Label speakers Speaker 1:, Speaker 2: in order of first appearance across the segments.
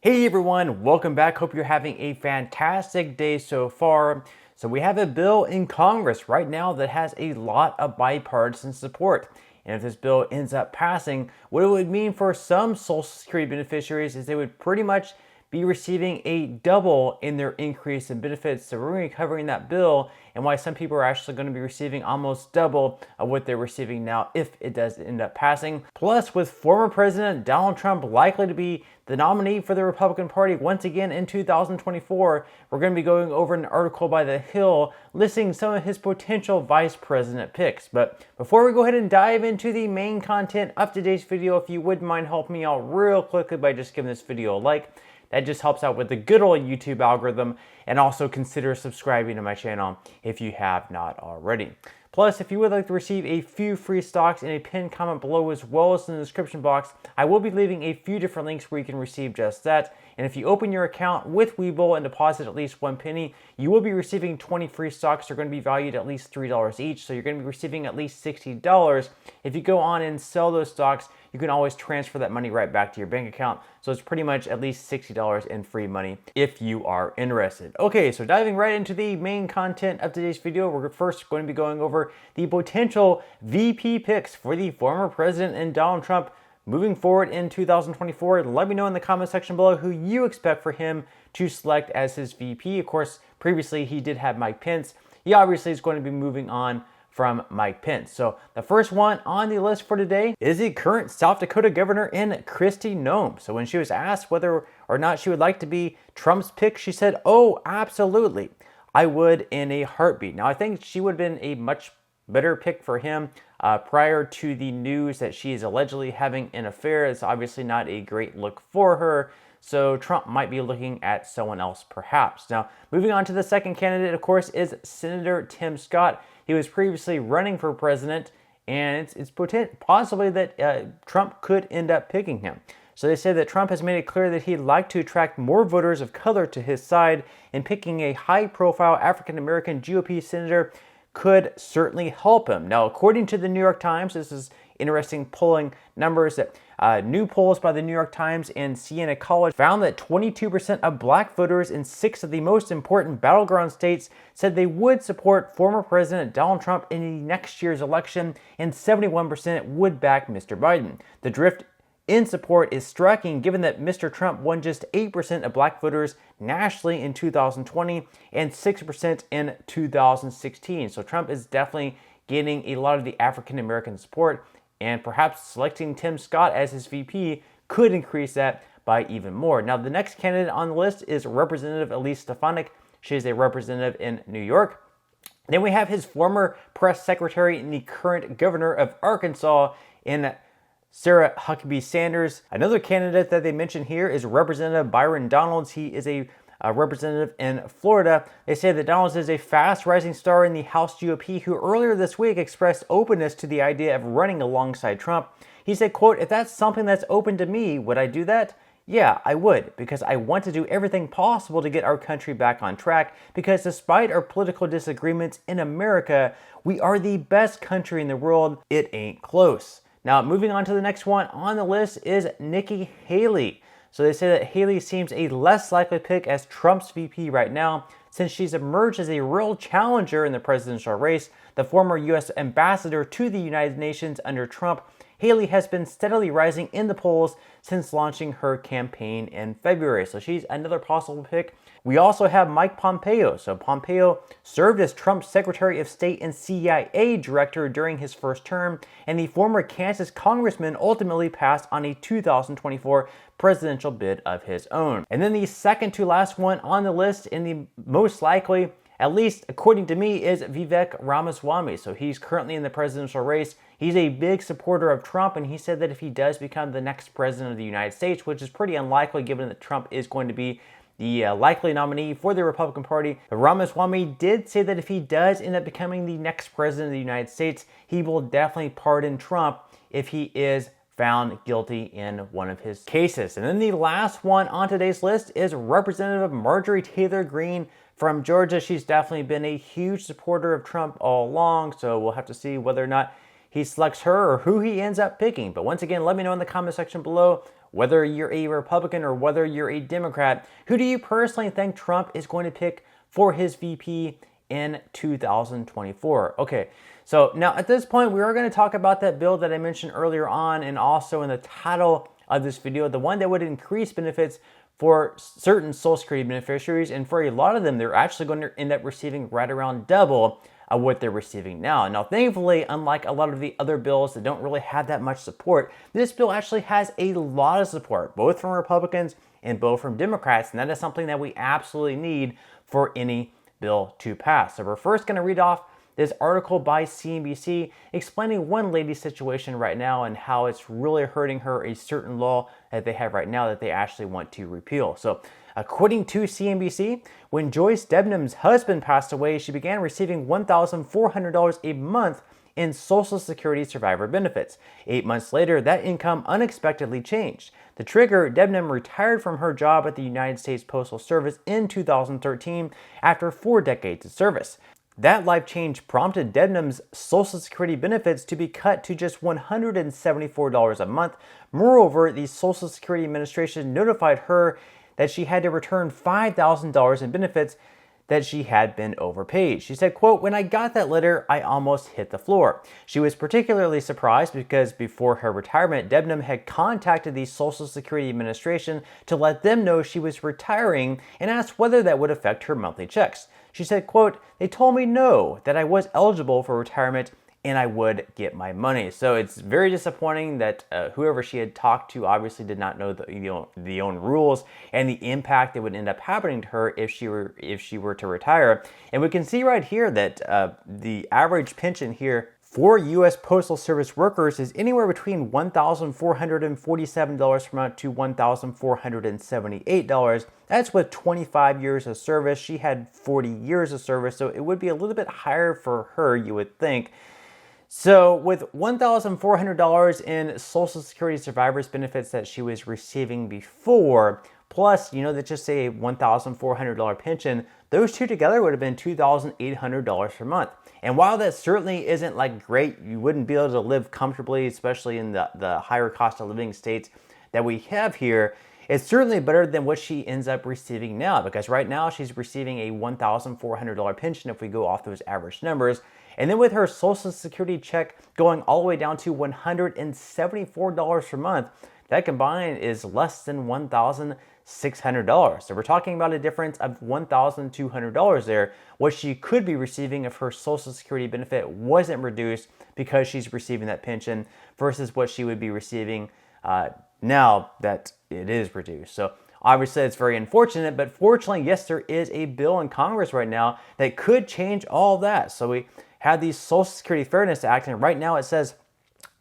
Speaker 1: Hey everyone, welcome back. Hope you're having a fantastic day so far. So we have a bill in Congress right now that has a lot of bipartisan support. And if this bill ends up passing, what it would mean for some Social Security beneficiaries is they would pretty much be receiving a double in their increase in benefits. So we're going to be covering that bill and why some people are actually going to be receiving almost double of what they're receiving now if it does end up passing. Plus, with former President Donald Trump likely to be the nominee for the Republican Party once again in 2024, we're going to be going over an article by The Hill listing some of his potential vice president picks. But before we go ahead and dive into the main content of today's video, if you wouldn't mind helping me out real quickly by just giving this video a like, that just helps out with the good old YouTube algorithm, and also consider subscribing to my channel if you have not already. Plus, if you would like to receive a few free stocks in a pinned comment below as well as in the description box, I will be leaving a few different links where you can receive just that. And if you open your account with Webull and deposit at least 1 penny, you will be receiving 20 free stocks. They're going to be valued at least $3 each, so you're going to be receiving at least $60. If you go on and sell those stocks, you can always transfer that money right back to your bank account. So it's pretty much at least $60 in free money if you are interested. Okay, so diving right into the main content of today's video, we're first going to be going over the potential VP picks for the former president and Donald Trump moving forward in 2024. Let me know in the comment section below who you expect for him to select as his VP. Of course, previously he did have Mike Pence. He obviously is going to be moving on from Mike Pence. So the first one on the list for today is the current South Dakota governor in Kristi Noem. So when she was asked whether or not she would like to be Trump's pick, she said, "Oh, absolutely. I would in a heartbeat." Now, I think she would have been a much better pick for him prior to the news that she is allegedly having an affair. It's obviously not a great look for her. So Trump might be looking at someone else perhaps. Now, moving on to the second candidate, of course, is Senator Tim Scott. He was previously running for president, and it's possibly that Trump could end up picking him. So they say that Trump has made it clear that he'd like to attract more voters of color to his side, and picking a high-profile African-American GOP senator could certainly help him. Now, according to the New York Times, this is interesting polling numbers that new polls by the New York Times and Siena College found that 22% of black voters in 6 of the most important battleground states said they would support former President Donald Trump in the next year's election, and 71% would back Mr. Biden. The drift in support is striking given that Mr. Trump won just 8% of black voters nationally in 2020 and 6% in 2016. So Trump is definitely gaining a lot of the African American support, and perhaps selecting Tim Scott as his VP could increase that by even more. Now, the next candidate on the list is Representative Elise Stefanik. She is a representative in New York. Then we have his former press secretary and the current governor of Arkansas in Sarah Huckabee Sanders. Another candidate that they mention here is Representative Byron Donalds. He is a representative in Florida. They say that Donalds is a fast rising star in the House GOP who earlier this week expressed openness to the idea of running alongside Trump. He said, quote, "If that's something that's open to me, would I do that? Yeah, I would, because I want to do everything possible to get our country back on track, because despite our political disagreements in America, we are the best country in the world. It ain't close." Now, moving on to the next one on the list is Nikki Haley. So they say that Haley seems a less likely pick as Trump's VP right now, since she's emerged as a real challenger in the presidential race. The former U.S. ambassador to the United Nations under Trump, Haley has been steadily rising in the polls since launching her campaign in February. So she's another possible pick. We also have Mike Pompeo. So Pompeo served as Trump's Secretary of State and CIA director during his first term, and the former Kansas congressman ultimately passed on a 2024 presidential bid of his own. And then the second to last one on the list, and the most likely, at least according to me, is Vivek Ramaswamy. So he's currently in the presidential race. He's a big supporter of Trump, and he said that if he does become the next president of the United States, which is pretty unlikely given that Trump is going to be the likely nominee for the Republican Party, Ramaswamy did say that if he does end up becoming the next president of the United States, he will definitely pardon Trump if he is found guilty in one of his cases. And then the last one on today's list is Representative Marjorie Taylor Greene from Georgia. She's definitely been a huge supporter of Trump all along, so we'll have to see whether or not he selects her or who he ends up picking. But once again, let me know in the comment section below whether you're a Republican or whether you're a Democrat, who do you personally think Trump is going to pick for his VP in 2024? Okay, so now at this point, we are going to talk about that bill that I mentioned earlier on, and also in the title of this video, the one that would increase benefits for certain Social Security beneficiaries, and for a lot of them, they're actually going to end up receiving right around double of what they're receiving now. Now, thankfully, unlike a lot of the other bills that don't really have that much support, this bill actually has a lot of support, both from Republicans and both from Democrats, and that is something that we absolutely need for any bill to pass. So we're first going to read off this article by CNBC explaining one lady's situation right now and how it's really hurting her, a certain law that they have right now that they actually want to repeal. So according to CNBC, when Joyce Debnam's husband passed away, she began receiving $1,400 a month in Social Security survivor benefits. 8 months later, that income unexpectedly changed. The trigger, Debnam retired from her job at the United States Postal Service in 2013 after 4 decades of service. That life change prompted Debnam's Social Security benefits to be cut to just $174 a month. Moreover, the Social Security Administration notified her that she had to return $5,000 in benefits that she had been overpaid. She said, quote, "When I got that letter, I almost hit the floor." She was particularly surprised because before her retirement, Debnam had contacted the Social Security Administration to let them know she was retiring and asked whether that would affect her monthly checks. She said, quote, "They told me no, that I was eligible for retirement and I would get my money." So it's very disappointing that whoever she had talked to obviously did not know the own rules and the impact that would end up happening to her if she were to retire. And we can see right here that the average pension here for U.S. Postal Service workers is anywhere between $1,447 per month to $1,478. That's with 25 years of service. She had 40 years of service, so it would be a little bit higher for her, you would think. So with $1,400 in Social Security survivors benefits that she was receiving before, plus, that just say a $1,400 pension, those two together would have been $2,800 per month. And while that certainly isn't like great, you wouldn't be able to live comfortably, especially in the higher cost of living states that we have here, it's certainly better than what she ends up receiving now, because right now she's receiving a $1,400 pension if we go off those average numbers. And then with her Social Security check going all the way down to $174 per month, that combined is less than $1,600. So we're talking about a difference of $1,200 there, what she could be receiving if her Social Security benefit wasn't reduced because she's receiving that pension, versus what she would be receiving now that it is reduced. So obviously it's very unfortunate, but fortunately, yes, there is a bill in Congress right now that could change all that. So we have the Social Security Fairness Act, and right now it says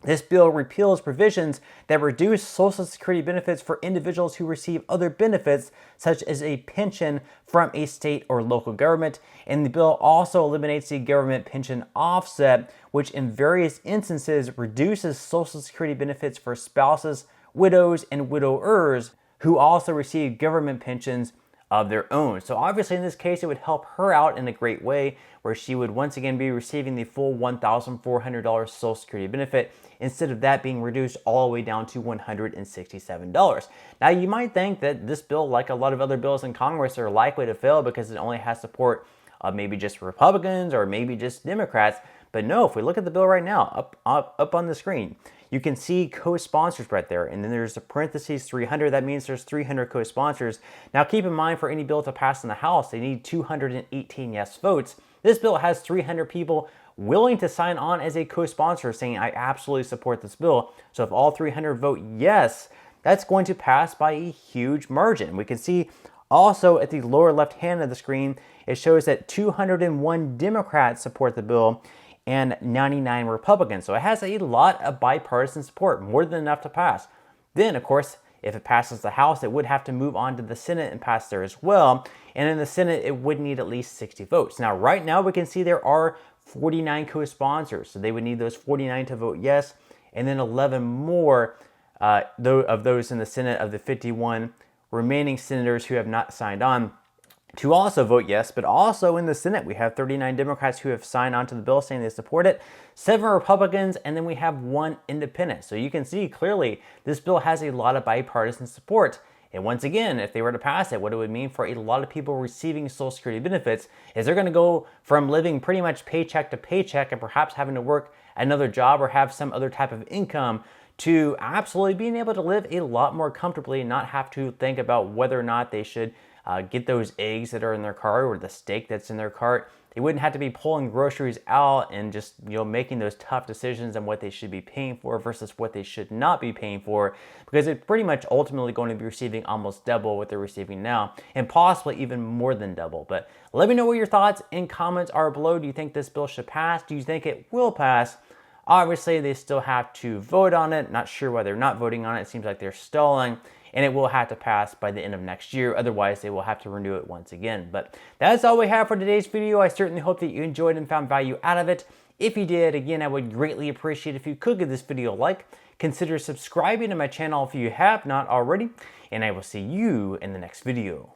Speaker 1: this bill repeals provisions that reduce Social Security benefits for individuals who receive other benefits, such as a pension from a state or local government. And the bill also eliminates the government pension offset, which in various instances reduces Social Security benefits for spouses, widows, and widowers who also receive government pensions of their own. So obviously in this case, it would help her out in a great way, where she would once again be receiving the full $1,400 Social Security benefit, instead of that being reduced all the way down to $167. Now you might think that this bill, like a lot of other bills in Congress, are likely to fail because it only has support of maybe just Republicans or maybe just Democrats. But no, if we look at the bill right now, up on the screen, you can see co-sponsors right there, and then there's a parentheses 300. That means there's 300 co-sponsors. Now keep in mind, for any bill to pass in the House, they need 218 yes votes. This bill has 300 people willing to sign on as a co-sponsor saying, "I absolutely support this bill." So if all 300 vote yes, that's going to pass by a huge margin. We can see also at the lower left hand of the screen, it shows that 201 Democrats support the bill and 99 Republicans. So it has a lot of bipartisan support, more than enough to pass. Then, of course, if it passes the House, it would have to move on to the Senate and pass there as well. And in the Senate, it would need at least 60 votes. Now, right now, we can see there are 49 co-sponsors. So they would need those 49 to vote yes, and then 11 more of those in the Senate of the 51 remaining senators who have not signed on. to also vote yes, but also in the Senate, we have 39 Democrats who have signed onto the bill saying they support it, 7 Republicans, and then we have 1 independent. So you can see clearly this bill has a lot of bipartisan support. And once again, if they were to pass it, what it would mean for a lot of people receiving Social Security benefits is they're going to go from living pretty much paycheck to paycheck and perhaps having to work another job or have some other type of income to absolutely being able to live a lot more comfortably and not have to think about whether or not they should get those eggs that are in their cart or the steak that's in their cart. They wouldn't have to be pulling groceries out and just making those tough decisions on what they should be paying for versus what they should not be paying for, because they're pretty much ultimately going to be receiving almost double what they're receiving now, and possibly even more than double. But let me know what your thoughts and comments are below. Do you think this bill should pass? Do you think it will pass? Obviously, they still have to vote on it. Not sure why they're not voting on it. It seems like they're stalling, and it will have to pass by the end of next year. Otherwise, they will have to renew it once again. But that's all we have for today's video. I certainly hope that you enjoyed and found value out of it. If you did, again, I would greatly appreciate if you could give this video a like. Consider subscribing to my channel if you have not already, and I will see you in the next video.